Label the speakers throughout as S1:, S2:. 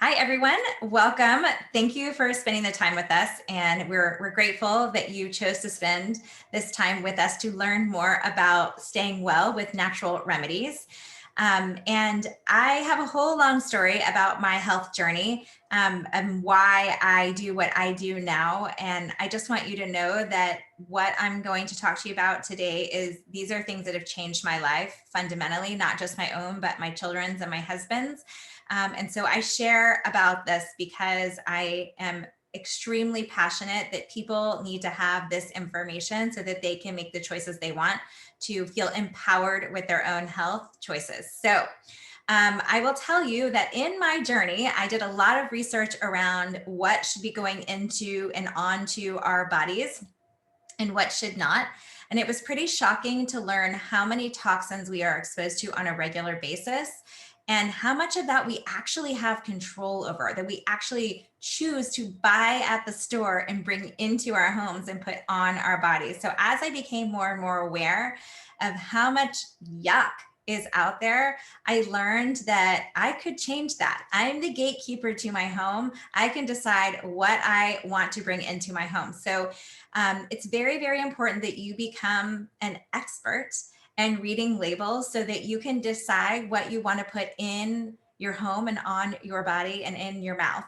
S1: Hi, everyone. Welcome. Thank you for spending the time with us. And we're grateful that you chose to spend this time with us to learn more about staying well with natural remedies. And I have a whole long story about my health journey and why I do what I do now. And I just want you to know that what I'm going to talk to you about today is these are things that have changed my life fundamentally, not just my own, but my children's and my husband's. And so I share about this because I am extremely passionate that people need to have this information so that they can make the choices they want to feel empowered with their own health choices. So, I will tell you that in my journey, I did a lot of research around what should be going into and onto our bodies and what should not. And it was pretty shocking to learn how many toxins we are exposed to on a regular basis and how much of that we actually have control over, that we actually choose to buy at the store and bring into our homes and put on our bodies. So as I became more and more aware of how much yuck is out there, I learned that I could change that. I'm the gatekeeper to my home. I can decide what I want to bring into my home. So it's very, very important that you become an expert and reading labels so that you can decide what you want to put in your home and on your body and in your mouth.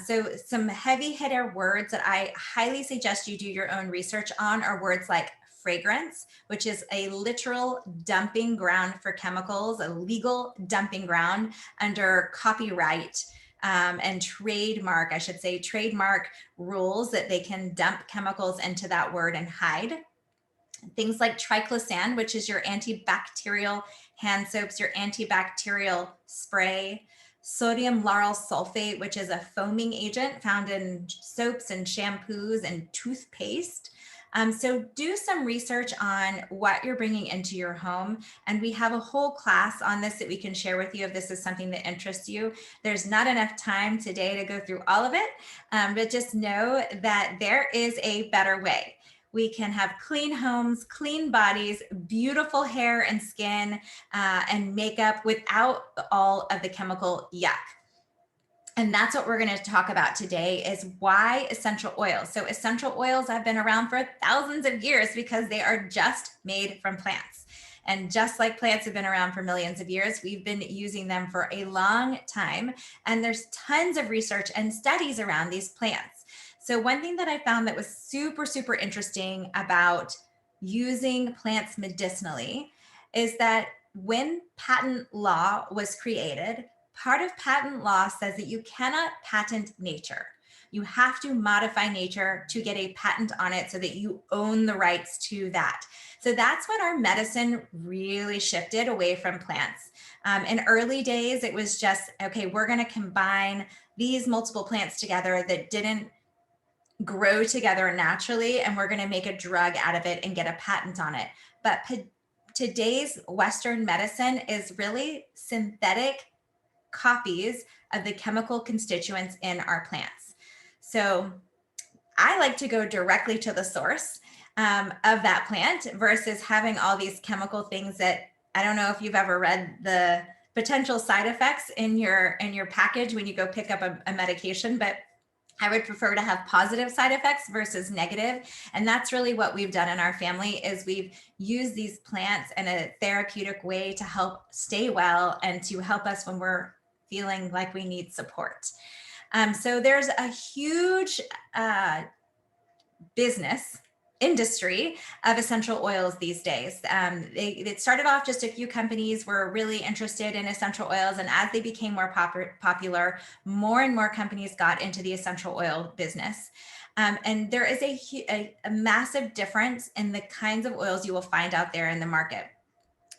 S1: So some heavy hitter words that I highly suggest you do your own research on are words like fragrance, which is a literal dumping ground for chemicals, a legal dumping ground under copyright and trademark, I should say, trademark rules that they can dump chemicals into that word and hide. Things like triclosan, which is your antibacterial hand soaps, your antibacterial spray, sodium lauryl sulfate, which is a foaming agent found in soaps and shampoos and toothpaste. So do some research on what you're bringing into your home. And we have a whole class on this that we can share with you if this is something that interests you. There's not enough time today to go through all of it, but just know that there is a better way. We can have clean homes, clean bodies, beautiful hair and skin, and makeup without all of the chemical yuck. And that's what we're going to talk about today is why essential oils. So essential oils have been around for thousands of years because they are just made from plants. And just like plants have been around for millions of years, we've been using them for a long time. And there's tons of research and studies around these plants. So one thing that I found that was super, super interesting about using plants medicinally is that when patent law was created, part of patent law says that you cannot patent nature. You have to modify nature to get a patent on it so that you own the rights to that. So that's when our medicine really shifted away from plants. In early days, it was just, okay, we're going to combine these multiple plants together that didn't grow together naturally, and we're going to make a drug out of it and get a patent on it. But today's Western medicine is really synthetic copies of the chemical constituents in our plants. So I like to go directly to the source of that plant versus having all these chemical things that I don't know if you've ever read the potential side effects in your package when you go pick up a medication, but I would prefer to have positive side effects versus negative. And that's really what we've done in our family is we've used these plants in a therapeutic way to help stay well and to help us when we're feeling like we need support. So there's a huge business industry of essential oils these days. It started off just a few companies were really interested in essential oils, and as they became more popular, more and more companies got into the essential oil business. And there is a massive difference in the kinds of oils you will find out there in the market.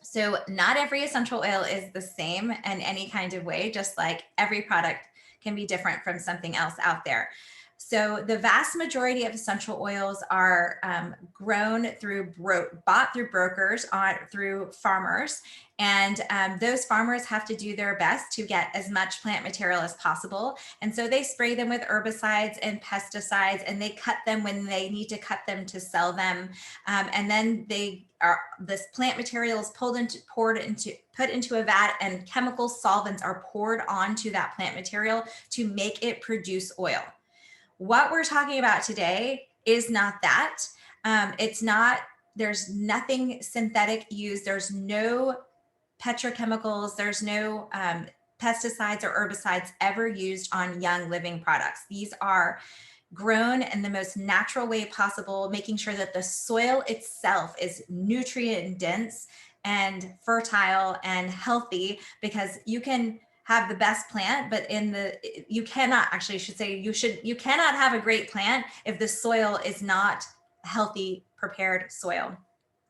S1: So not every essential oil is the same in any kind of way, just like every product can be different from something else out there. So the vast majority of essential oils are grown through, bought through brokers, through farmers. And those farmers have to do their best to get as much plant material as possible. And so they spray them with herbicides and pesticides, and they cut them when they need to cut them to sell them. And then this plant material is put into a vat, and chemical solvents are poured onto that plant material to make it produce oil. What we're talking about today is not that. There's nothing synthetic used. There's no petrochemicals. There's no pesticides or herbicides ever used on Young Living products. These are grown in the most natural way possible, making sure that the soil itself is nutrient dense and fertile and healthy, because you can have the best plant, but you cannot have a great plant if the soil is not healthy, prepared soil.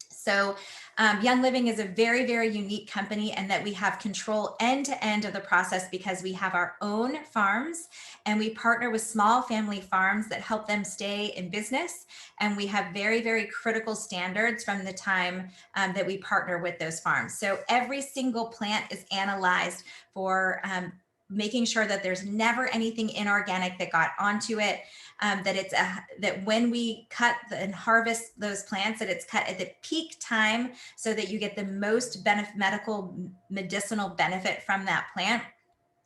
S1: So Young Living is a very, very unique company, and that we have control end to end of the process because we have our own farms, and we partner with small family farms that help them stay in business. And we have very, very critical standards from the time that we partner with those farms. So every single plant is analyzed for making sure that there's never anything inorganic that got onto it. That when we cut and harvest those plants, that it's cut at the peak time so that you get the most medicinal benefit from that plant,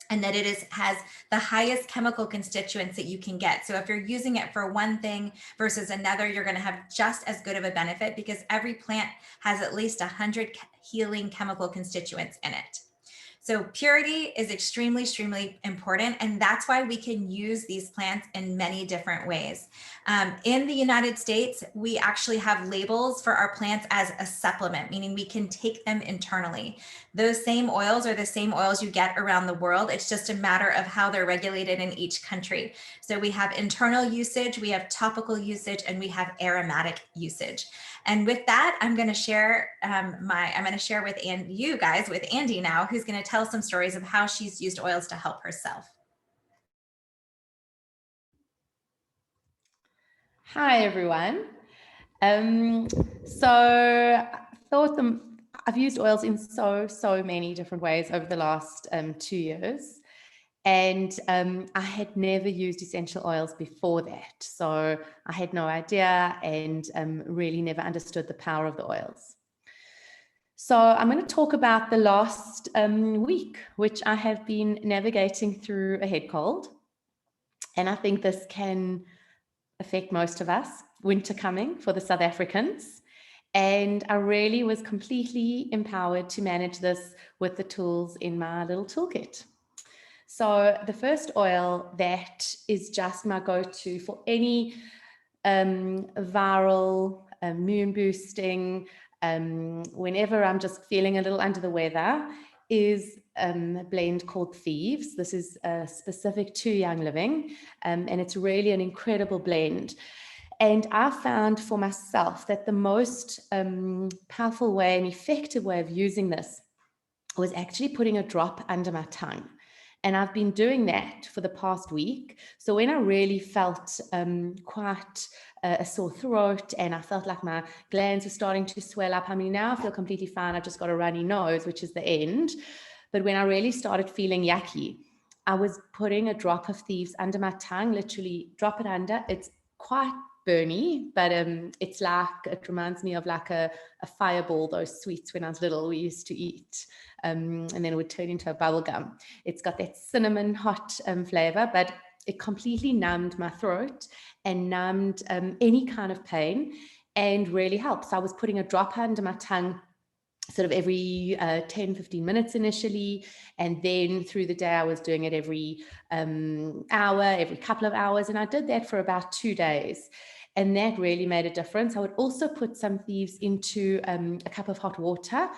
S1: and that it has the highest chemical constituents that you can get. So if you're using it for one thing versus another, you're going to have just as good of a benefit, because every plant has at least 100 healing chemical constituents in it. So purity is extremely, extremely important. And that's why we can use these plants in many different ways. In the United States, we actually have labels for our plants as a supplement, meaning we can take them internally. Those same oils are the same oils you get around the world. It's just a matter of how they're regulated in each country. So we have internal usage, we have topical usage, and we have aromatic usage. And with that, I'm going to share with you guys with Andy now, who's going to tell some stories of how she's used oils to help herself.
S2: Hi, everyone. So I've used oils in so many different ways over the last 2 years. And I had never used essential oils before that. So I had no idea, and really never understood the power of the oils. So I'm going to talk about the last week, which I have been navigating through a head cold. And I think this can affect most of us, winter coming for the South Africans. And I really was completely empowered to manage this with the tools in my little toolkit. So the first oil that is just my go-to for any viral, moon boosting, whenever I'm just feeling a little under the weather, is a blend called Thieves. This is specific to Young Living, and it's really an incredible blend. And I found for myself that the most powerful way and effective way of using this was actually putting a drop under my tongue. And I've been doing that for the past week. So when I really felt quite a sore throat, and I felt like my glands were starting to swell up, I mean, now I feel completely fine. I just got a runny nose, which is the end. But when I really started feeling yucky, I was putting a drop of Thieves under my tongue, literally drop it under. It's quite burny, but it reminds me of like a fireball, those sweets when I was little we used to eat, and then it would turn into a bubble gum. It's got that cinnamon hot flavor, but it completely numbed my throat and numbed any kind of pain, and really helps. I was putting a drop under my tongue sort of every 10-15 minutes initially, and then through the day I was doing it every hour, every couple of hours, and I did that for about 2 days, and that really made a difference. I would also put some Thieves into a cup of hot water,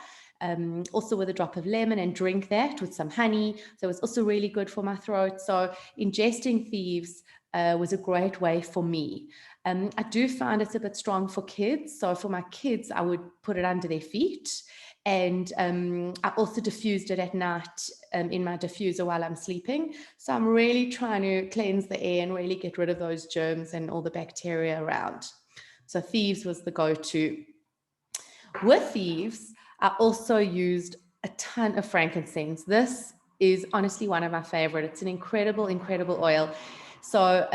S2: also with a drop of lemon, and drink that with some honey. So it was also really good for my throat. So ingesting Thieves was a great way for me. I do find it's a bit strong for kids. So for my kids, I would put it under their feet. And I also diffused it at night in my diffuser while I'm sleeping. So I'm really trying to cleanse the air and really get rid of those germs and all the bacteria around. So Thieves was the go-to. With Thieves, I also used a ton of frankincense. This is honestly one of my favorite. It's an incredible, incredible oil. So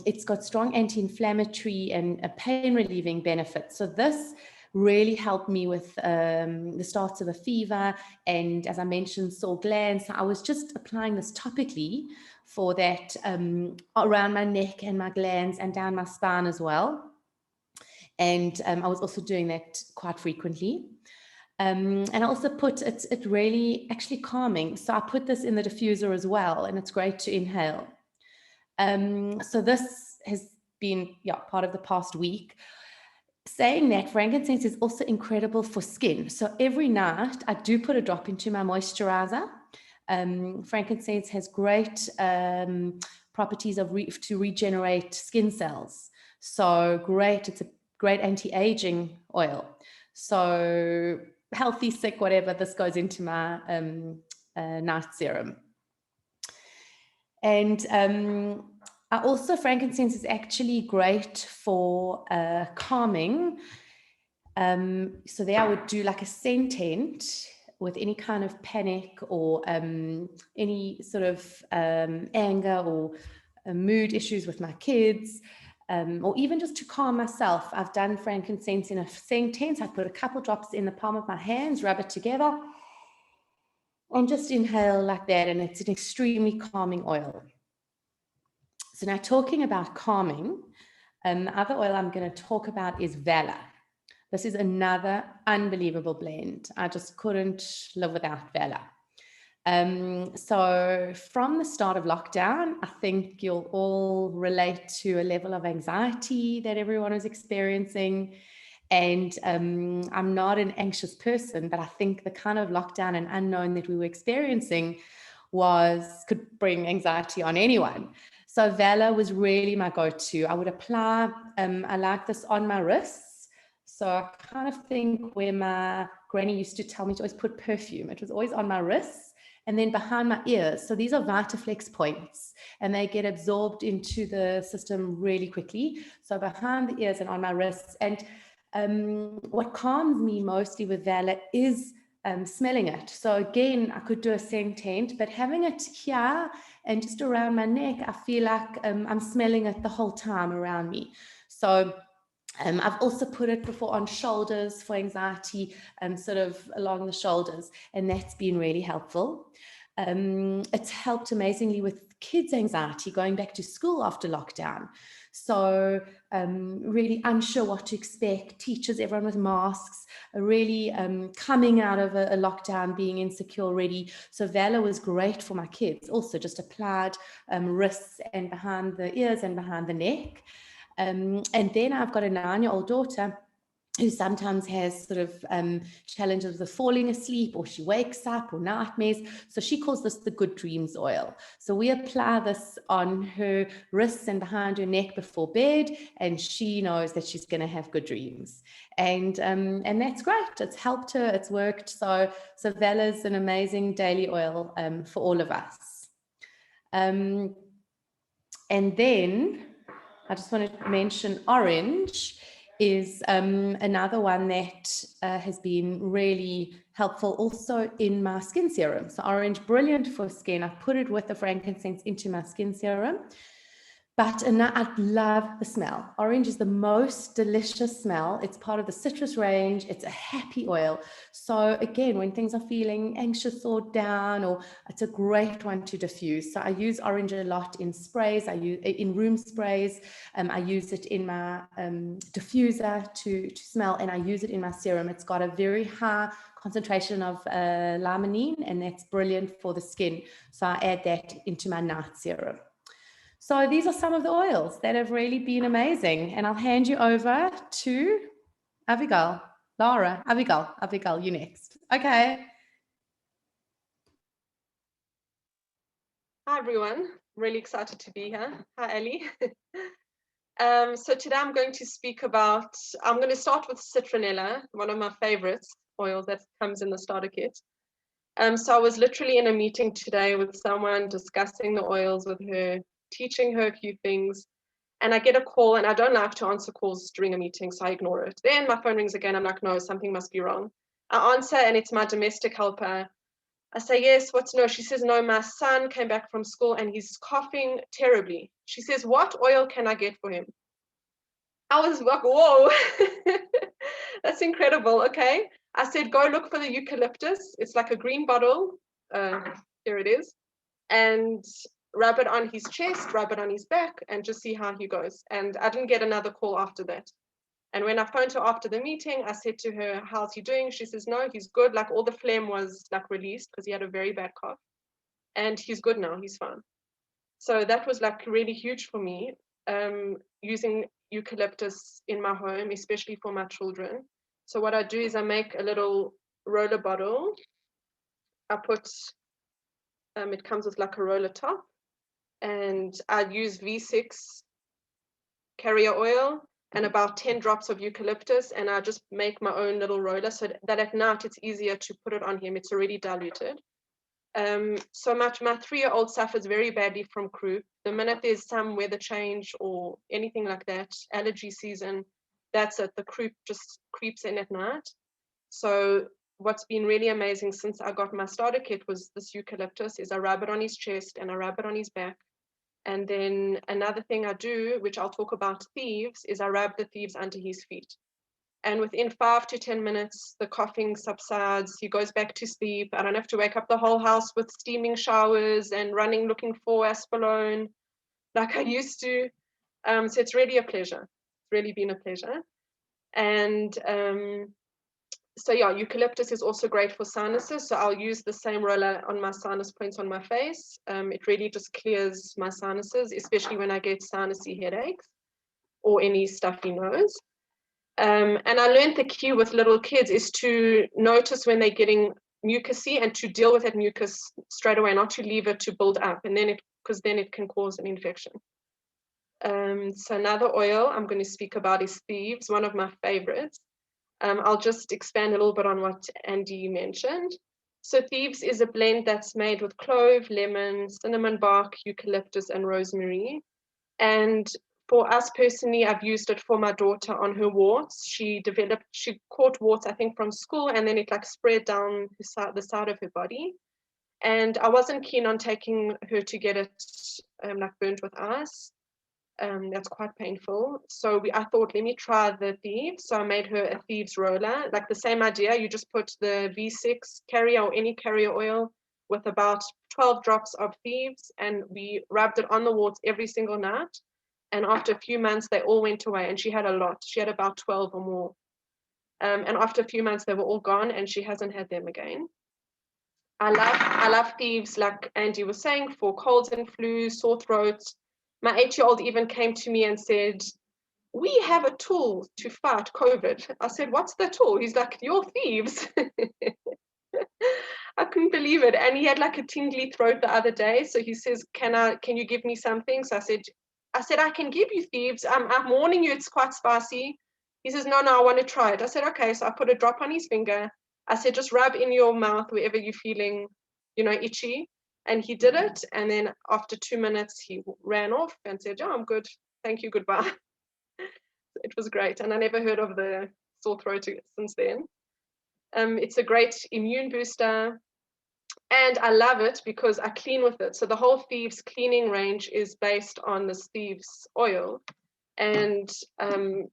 S2: it's got strong anti-inflammatory and pain relieving benefits. So this really helped me with the starts of a fever and, as I mentioned, sore glands. So I was just applying this topically for that around my neck and my glands and down my spine as well. And I was also doing that quite frequently. And I also put it really actually calming. So I put this in the diffuser as well, and it's great to inhale. So this has been part of the past week. Saying that, frankincense is also incredible for skin. So every night I do put a drop into my moisturizer. Frankincense has great properties to regenerate skin cells. So great, it's a great anti-aging oil. So healthy, sick, whatever, this goes into my night serum. And frankincense is actually great for calming. So there I would do like a scentent with any kind of panic or any sort of anger or mood issues with my kids, or even just to calm myself. I've done frankincense in a scentent. I put a couple drops in the palm of my hands, rub it together, and just inhale like that, and it's an extremely calming oil. So now, talking about calming, the other oil I'm going to talk about is Valor. This is another unbelievable blend. I just couldn't live without Valor. So from the start of lockdown, I think you'll all relate to a level of anxiety that everyone is experiencing. And I'm not an anxious person, but I think the kind of lockdown and unknown that we were experiencing could bring anxiety on anyone. So Valor was really my go-to. I would apply, I like this on my wrists. So I kind of think where my granny used to tell me to always put perfume, it was always on my wrists and then behind my ears. So these are Vitaflex points and they get absorbed into the system really quickly. So behind the ears and on my wrists. And what calms me mostly with Valor is smelling it. So again, I could do a scentent, but having it here and just around my neck, I feel like I'm smelling it the whole time around me. So I've also put it before on shoulders for anxiety, sort of along the shoulders, and that's been really helpful. It's helped amazingly with kids' anxiety going back to school after lockdown. So really unsure what to expect, teachers, everyone with masks, really coming out of a lockdown, being insecure already. So Valor was great for my kids. Also just applied wrists and behind the ears and behind the neck. And then I've got a 9-year-old daughter who sometimes has sort of challenges with falling asleep, or she wakes up, or nightmares. So she calls this the Good Dreams oil. So we apply this on her wrists and behind her neck before bed, and she knows that she's going to have good dreams. And that's great. It's helped her. It's worked. So Valor's an amazing daily oil for all of us. And then I just want to mention orange is another one that has been really helpful also in my skin serum. So orange, brilliant for skin. I put it with the frankincense into my skin serum. But I love the smell. Orange is the most delicious smell. It's part of the citrus range. It's a happy oil. So again, when things are feeling anxious or down, or it's a great one to diffuse. So I use orange a lot in sprays. I use in room sprays. I use it in my diffuser to smell, and I use it in my serum. It's got a very high concentration of limonene, and that's brilliant for the skin. So I add that into my night serum. So these are some of the oils that have really been amazing. And I'll hand you over to Abigail. Abigail, you next. Okay.
S3: Hi, everyone. Really excited to be here. Hi, Ellie. So today I'm going to start with citronella, one of my favorites. oils that comes in the starter kit. So I was literally in a meeting today with someone discussing the oils with her, teaching her a few things. And I get a call, and I don't like to answer calls during a meeting, so I ignore it. Then my phone rings again. I'm like, no, something must be wrong. I answer, and it's my domestic helper. I say, yes, what's no? She says, no, my son came back from school and he's coughing terribly. She says, what oil can I get for him? I was like, whoa, that's incredible. Okay. I said, go look for the eucalyptus. It's like a green bottle. Here it is. And rub it on his chest, rub it on his back, and just see how he goes. And I didn't get another call after that. And when I phoned her after the meeting, I said to her, how's he doing? She says, no, he's good. Like all the phlegm was like released because he had a very bad cough. And he's good now, he's fine. So that was like really huge for me, using eucalyptus in my home, especially for my children. So what I do is I make a little roller bottle. I put, it comes with like a roller top, and I use V6 carrier oil and about 10 drops of eucalyptus, and I just make my own little roller so that at night it's easier to put it on him. It's already diluted. So much, my 3-year-old suffers very badly from croup. The minute there's some weather change or anything like that, allergy season, that's it. The croup just creeps in at night. So what's been really amazing since I got my starter kit was this eucalyptus. Is I rub it on his chest and I rub it on his back. And then another thing I do, which I'll talk about thieves, is I rub the thieves under his feet. And within 5 to 10 minutes, the coughing subsides. He goes back to sleep. I don't have to wake up the whole house with steaming showers and running looking for aspalone like I used to. So it's really a pleasure. It's really been a pleasure. And so yeah, eucalyptus is also great for sinuses. So I'll use the same roller on my sinus points on my face. It really just clears my sinuses, especially when I get sinusy headaches or any stuffy nose. And I learned the key with little kids is to notice when they're getting mucusy and to deal with that mucus straight away, not to leave it to build up, and then because then it can cause an infection. So another oil I'm going to speak about is Thieves, one of my favorites. I'll just expand a little bit on what Andy mentioned. So Thieves is a blend that's made with clove, lemon, cinnamon bark, eucalyptus, and rosemary. And for us personally, I've used it for my daughter on her warts. She caught warts, I think, from school, and then it like spread down the side of her body. And I wasn't keen on taking her to get it like burnt with ice. That's quite painful. So I thought, let me try the Thieves. So I made her a Thieves roller, like the same idea. You just put the V6 carrier or any carrier oil with about 12 drops of Thieves, and we rubbed it on the warts every single night. And after a few months, they all went away, and she had a lot. She had about 12 or more. And after a few months, they were all gone, and she hasn't had them again. I love Thieves, like Andy was saying, for colds and flu, sore throats. My 8-year-old even came to me and said, we have a tool to fight COVID. I said, what's the tool? He's like, your Thieves. I couldn't believe it. And he had like a tingly throat the other day. So he says, can you give me something? So I said, I can give you Thieves. I'm warning you, it's quite spicy. He says, no, I want to try it. I said, okay. So I put a drop on his finger. I said, just rub in your mouth wherever you're feeling, itchy. And he did it. And then after 2 minutes, he ran off and said, yeah, I'm good. Thank you. Goodbye. It was great. And I never heard of the sore throat since then. It's a great immune booster. And I love it because I clean with it. So the whole Thieves cleaning range is based on this Thieves oil. And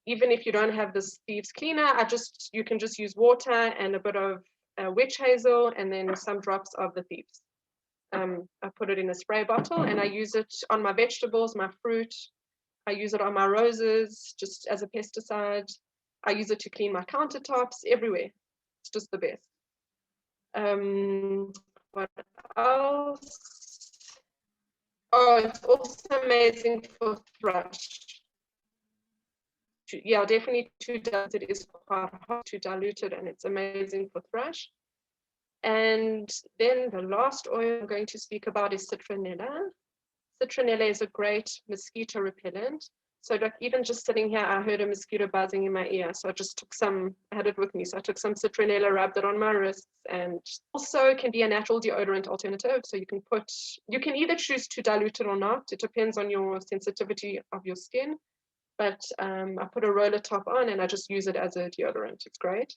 S3: even if you don't have this Thieves cleaner, you can just use water and a bit of witch hazel and then some drops of the Thieves. I put it in a spray bottle and I use it on my vegetables, my fruit. I use it on my roses just as a pesticide. I use it to clean my countertops everywhere. It's just the best. What else? Oh, it's also amazing for thrush. Yeah, definitely to dilute it is quite hard to dilute it, and it's amazing for thrush. And then the last oil I'm going to speak about is citronella. Citronella is a great mosquito repellent. So like even just sitting here, I heard a mosquito buzzing in my ear. So I just took some, I had it with me. So I took some citronella, rubbed it on my wrists, and also can be a natural deodorant alternative. So you can either choose to dilute it or not. It depends on your sensitivity of your skin. But I put a roller top on and I just use it as a deodorant. It's great.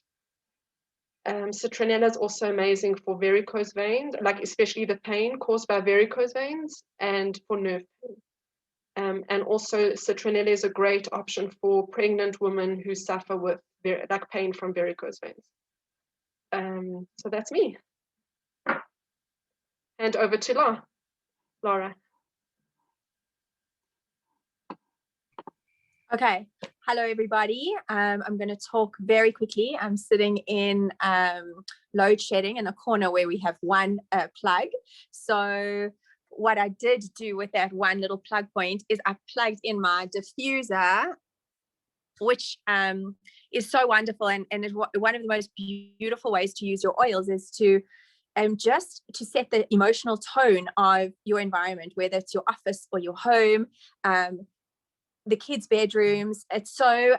S3: Citronella is also amazing for varicose veins, like especially the pain caused by varicose veins and for nerve pain. And also citronella is a great option for pregnant women who suffer with like pain from varicose veins. So that's me. And over to Laura.
S4: Okay, hello everybody. I'm going to talk very quickly. I'm sitting in load shedding in the corner where we have one plug. So what I did do with that one little plug point is I plugged in my diffuser, which is so wonderful, and is one of the most beautiful ways to use your oils is to just to set the emotional tone of your environment, whether it's your office or your home, the kids' bedrooms. It's so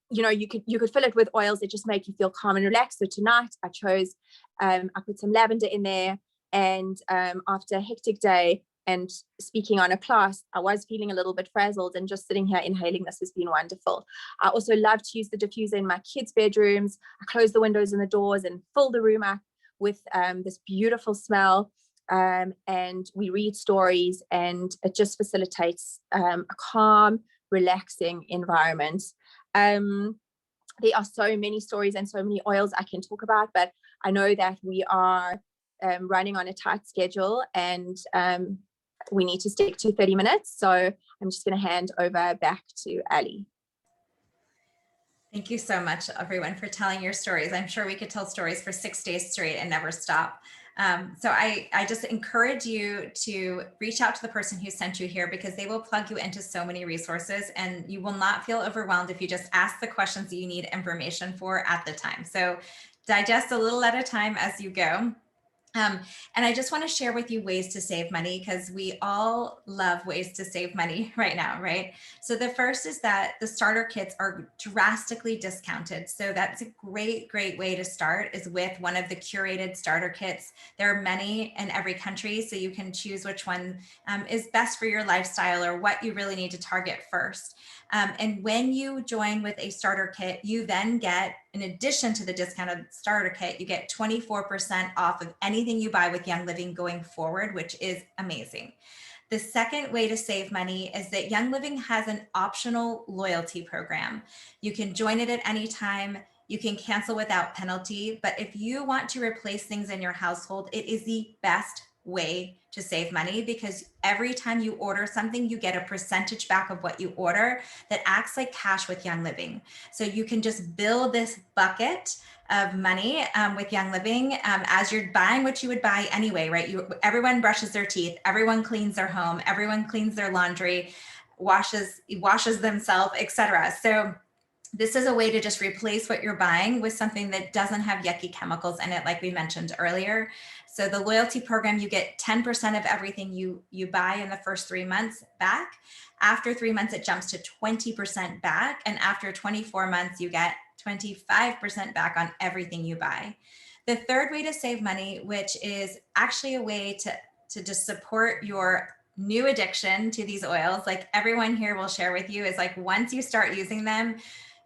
S4: you could fill it with oils that just make you feel calm and relaxed. So tonight I chose I put some lavender in there, and after a hectic day and speaking on a class, I was feeling a little bit frazzled, and just sitting here inhaling this has been wonderful. I also love to use the diffuser in my kids' bedrooms. I close the windows and the doors and fill the room up with this beautiful smell. And we read stories, and it just facilitates a calm, relaxing environment. There are so many stories and so many oils I can talk about, but I know that we are running on a tight schedule, and we need to stick to 30 minutes. So I'm just going to hand over back to Ali.
S1: Thank you so much, everyone, for telling your stories. I'm sure we could tell stories for 6 days straight and never stop. So I just encourage you to reach out to the person who sent you here, because they will plug you into so many resources, and you will not feel overwhelmed if you just ask the questions that you need information for at the time. So digest a little at a time as you go. And I just want to share with you ways to save money, because we all love ways to save money right now, right? So the first is that the starter kits are drastically discounted. So that's a great way to start, is with one of the curated starter kits. There are many in every country, so you can choose which one is best for your lifestyle or what you really need to target first. And when you join with a starter kit, you then get, in addition to the discounted starter kit, you get 24% off of anything you buy with Young Living going forward, which is amazing. The second way to save money is that Young Living has an optional loyalty program. You can join it at any time. You can cancel without penalty. But if you want to replace things in your household, it is the best way to save money, because every time you order something, you get a percentage back of what you order that acts like cash with Young Living. So you can just build this bucket of money with Young Living as you're buying what you would buy anyway, right? Everyone brushes their teeth, everyone cleans their home, everyone cleans their laundry, washes themselves, etc. So this is a way to just replace what you're buying with something that doesn't have yucky chemicals in it, like we mentioned earlier. So the loyalty program, you get 10% of everything you buy in the first 3 months back. After 3 months, it jumps to 20% back. And after 24 months, you get 25% back on everything you buy. The third way to save money, which is actually a way to just support your new addiction to these oils, like everyone here will share with you, is like once you start using them,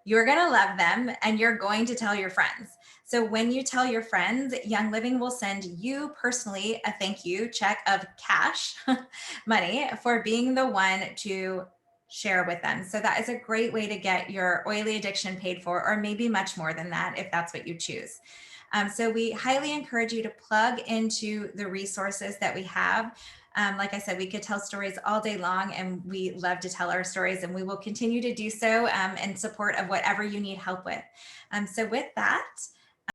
S1: you're going to love them and you're going to tell your friends. So when you tell your friends, Young Living will send you personally a thank you check of cash money for being the one to share with them. So that is a great way to get your oily addiction paid for, or maybe much more than that if that's what you choose. So we highly encourage you to plug into the resources that we have. Like I said, we could tell stories all day long, and we love to tell our stories, and we will continue to do so in support of whatever you need help with. So with that,